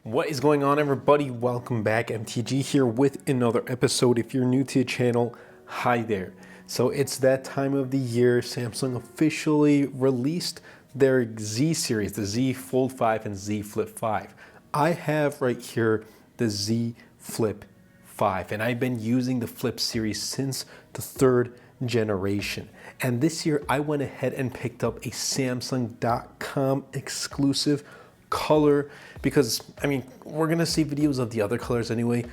What is going on, everybody? Welcome back. MTG here with another episode. If you're new to the channel, hi there. So it's that time of the year. Samsung officially released their Z series, the Z Fold 5 and Z Flip 5. I have right here the Z Flip 5, and I've been using the Flip series since the third generation. And this year I went ahead and picked up a Samsung.com exclusive color because, I mean, we're gonna see videos of the other colors anyway,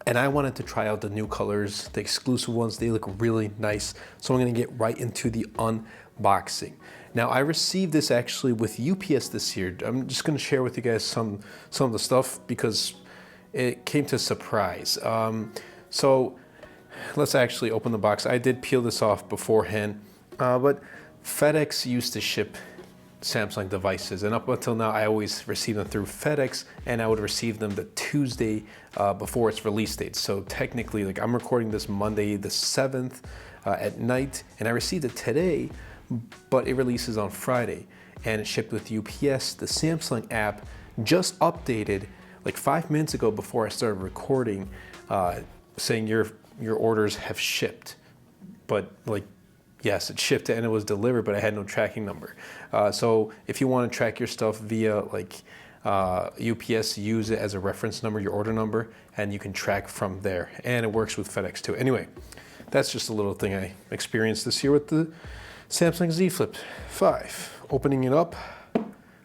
and I wanted to try out the new colors, the exclusive ones. They look really nice, so I'm gonna get right into the unboxing. Now, I received this actually with UPS this year. I'm just gonna share with you guys some of the stuff because it came to surprise. So let's actually open the box. I did peel this off beforehand, but FedEx used to ship Samsung devices, and up until now I always receive them through FedEx, and I would receive them the Tuesday before its release date. So technically, like, I'm recording this Monday the 7th at night, and I received it today, but it releases on Friday, and it shipped with UPS. The Samsung app just updated like 5 minutes ago before I started recording, saying your orders have shipped, but like, yes, it shipped and it was delivered, but I had no tracking number. So if you want to track your stuff via like UPS, use it as a reference number, your order number, and you can track from there. And it works with FedEx too. Anyway, that's just a little thing I experienced this year with the Samsung Z Flip 5. Opening it up,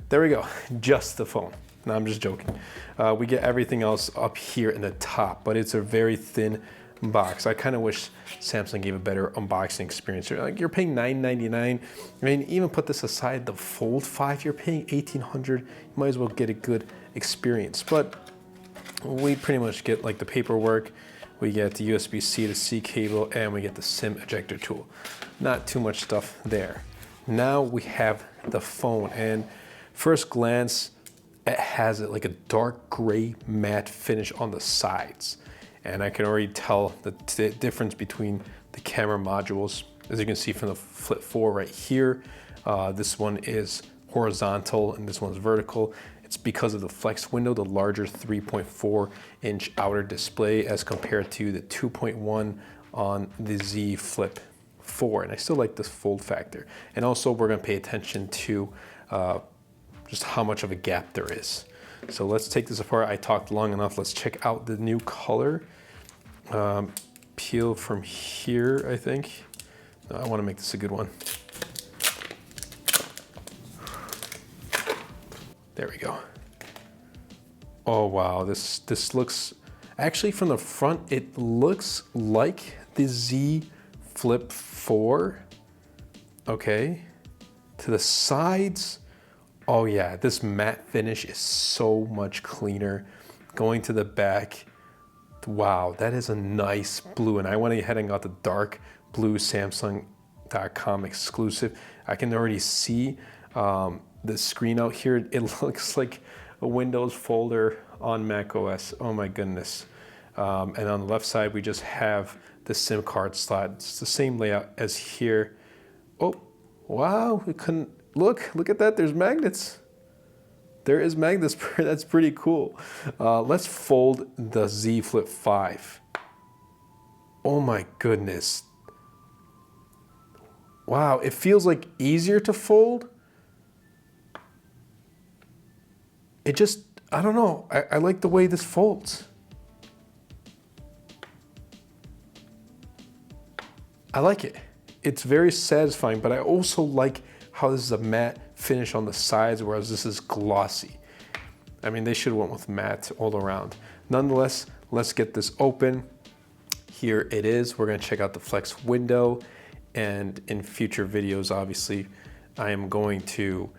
there we go, just the phone. No, I'm just joking. We get everything else up here in the top, but it's a very thin box. I kind of wish Samsung gave a better unboxing experience. Like, you're paying $999. I mean, even put this aside, the Fold 5, you're paying $1,800. You might as well get a good experience. But we pretty much get like the paperwork. We get the USB-C to C cable, and we get the SIM ejector tool. Not too much stuff there. Now we have the phone, and first glance, it has like a dark gray matte finish on the sides. And I can already tell the difference between the camera modules. As you can see from the Flip 4 right here, this one is horizontal and this one's vertical. It's because of the flex window, the larger 3.4-inch outer display as compared to the 2.1 on the Z Flip 4. And I still like this fold factor. And also, we're gonna pay attention to just how much of a gap there is. So let's take this apart. I talked long enough. Let's check out the new color. Peel from here, I think. No, I want to make this a good one. There we go. Oh wow, this looks, actually from the front, it looks like the Z Flip 4. Okay. To the sides, oh yeah, this matte finish is so much cleaner. Going to the back, wow, that is a nice blue. And I went ahead and got the dark blue Samsung.com exclusive. I can already see the screen out here. It looks like a Windows folder on Mac OS. Oh my goodness. And on the left side, we just have the SIM card slot. It's the same layout as here. Oh, wow, we couldn't, look at that, there's magnets. There is magnets, that's pretty cool. Let's fold the Z Flip 5. Oh my goodness. Wow, it feels like easier to fold. It just, I don't know, I like the way this folds. I like it. It's very satisfying, but I also like how this is a matte finish on the sides, whereas this is glossy. I mean, they should have went with matte all around. Nonetheless, let's get this open. Here it is. We're gonna check out the flex window, and in future videos, obviously, I am going to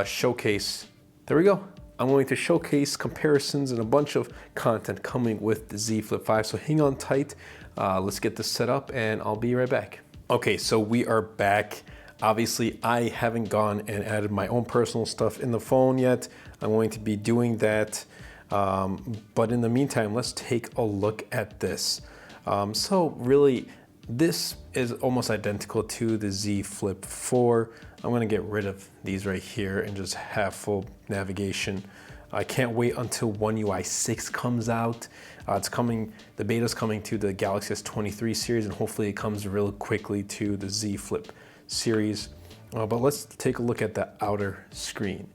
showcase, there we go. I'm going to showcase comparisons and a bunch of content coming with the Z Flip 5, so hang on tight. Let's get this set up and I'll be right back. Okay, so we are back. Obviously, I haven't gone and added my own personal stuff in the phone yet. I'm going to be doing that. But in the meantime, let's take a look at this. So really, this is almost identical to the Z Flip 4. I'm gonna get rid of these right here and just have full navigation. I can't wait until One UI 6 comes out. It's coming, the beta's coming to the Galaxy S23 series, and hopefully it comes real quickly to the Z Flip series. But let's take a look at the outer screen.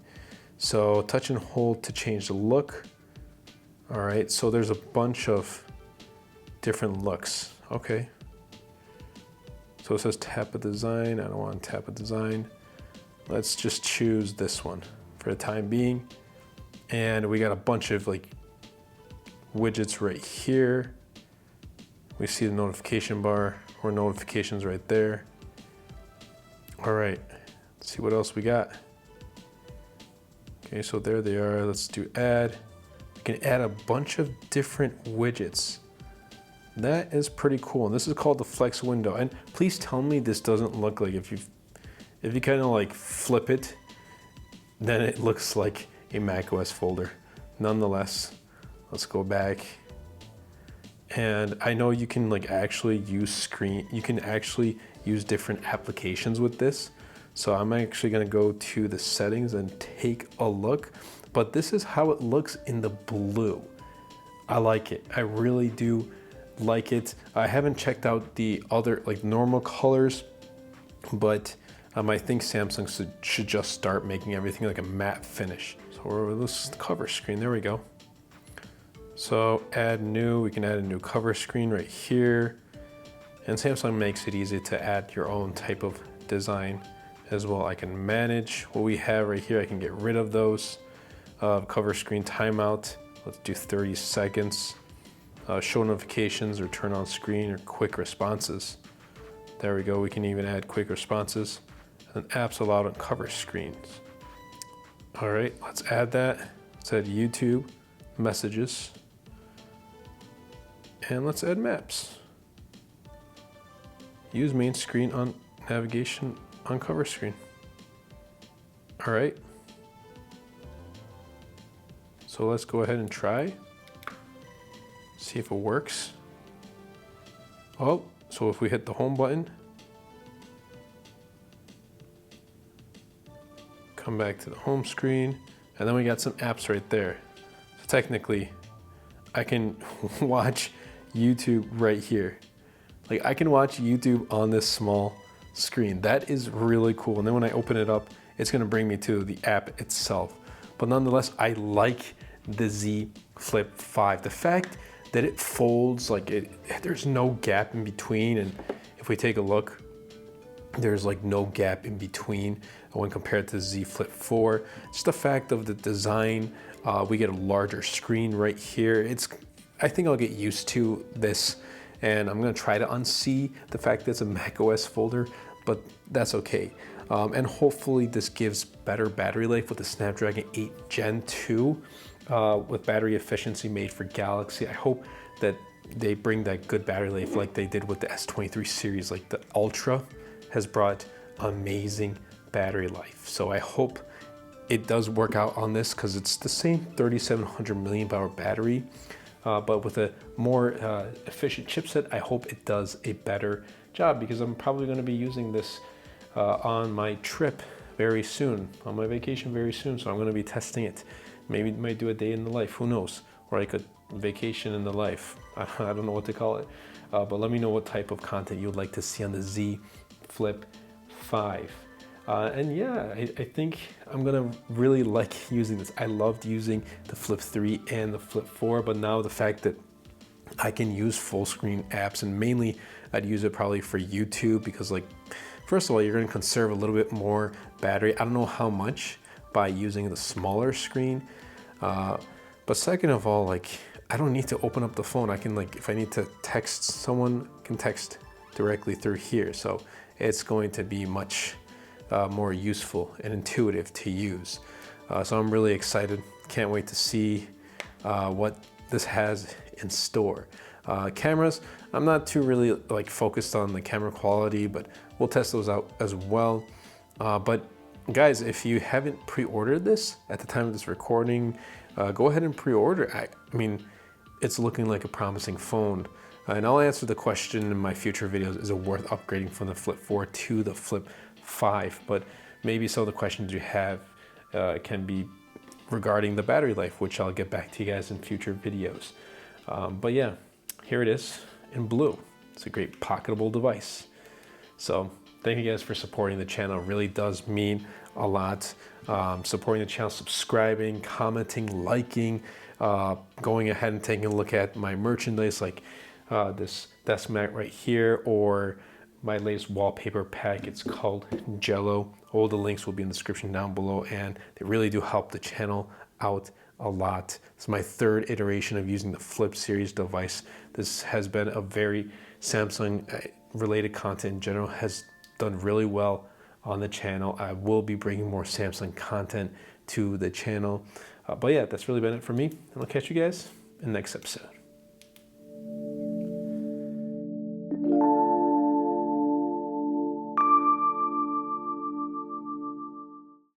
So touch and hold to change the look. All right, so there's a bunch of different looks. Okay. So it says tap a design. I don't want to tap a design. Let's just choose this one for the time being. And we got a bunch of like widgets right here. We see the notification bar or notifications right there. All right, let's see what else we got. Okay, so there they are. Let's do add. We can add a bunch of different widgets. That is pretty cool. And this is called the flex window. And please tell me this doesn't look like if you kind of like flip it, then it looks like a macOS folder. Nonetheless, let's go back. And I know you can like actually use you can actually use different applications with this. So I'm actually gonna go to the settings and take a look. But this is how it looks in the blue. I like it. I really do like it. I haven't checked out the other like normal colors, but I think Samsung should just start making everything like a matte finish. So we're this cover screen, there we go. So add new, we can add a new cover screen right here. And Samsung makes it easy to add your own type of design as well. I can manage what we have right here. I can get rid of those. Cover screen timeout, let's do 30 seconds. Show notifications or turn on screen or quick responses. There we go, we can even add quick responses. And apps allowed on cover screens. All right, let's add that. Let's add YouTube, messages, and let's add maps. Use main screen on navigation on cover screen. All right. So let's go ahead and try. See if it works. Oh, so if we hit the home button, come back to the home screen, and then we got some apps right there. So technically, I can watch YouTube right here. Like I can watch YouTube on this small screen. That is really cool. And then when I open it up, it's gonna bring me to the app itself. But nonetheless, I like the Z Flip 5. The fact that it folds, like there's no gap in between. And if we take a look, there's like no gap in between when compared to Z Flip 4. Just the fact of the design, we get a larger screen right here. I think I'll get used to this, and I'm gonna try to unsee the fact that it's a macOS folder, but that's okay. And hopefully this gives better battery life with the Snapdragon 8 Gen 2 with battery efficiency made for Galaxy. I hope that they bring that good battery life like they did with the S23 series. Like the Ultra has brought amazing battery life. So I hope it does work out on this, because it's the same 3700 milliamp-hour battery, but with a more efficient chipset. I hope it does a better job, because I'm probably going to be using this on my trip very soon, on my vacation very soon. So I'm going to be testing it. Maybe it might do a day in the life, who knows? Or like a vacation in the life. I don't know what to call it. But let me know what type of content you'd like to see on the Z Flip 5. And yeah, I think I'm gonna really like using this. I loved using the Flip 3 and the Flip 4, but now the fact that I can use full screen apps, and mainly I'd use it probably for YouTube, because like, first of all, you're gonna conserve a little bit more battery. I don't know how much by using the smaller screen. But second of all, like, I don't need to open up the phone. I can, like, if I need to text someone, I can text directly through here. So it's going to be much more useful and intuitive to use. So I'm really excited. Can't wait to see what this has in store. Cameras, I'm not too really like focused on the camera quality, but we'll test those out as well. But guys, if you haven't pre-ordered this at the time of this recording, go ahead and pre-order. I mean, it's looking like a promising phone. And I'll answer the question in my future videos, is it worth upgrading from the Flip 4 to the Flip 5? But maybe some of the questions you have can be regarding the battery life, which I'll get back to you guys in future videos. But yeah, here it is in blue. It's a great pocketable device. So thank you guys for supporting the channel. It really does mean a lot. Supporting the channel, subscribing, commenting, liking, going ahead and taking a look at my merchandise, like this desk mat right here, or my latest wallpaper pack. It's called Jello. All the links will be in the description down below, and they really do help the channel out a lot. It's my third iteration of using the Flip series device. This has been a very Samsung related content in general, has done really well on the channel. I will be bringing more Samsung content to the channel. But yeah, that's really been it for me. And I'll catch you guys in the next episode.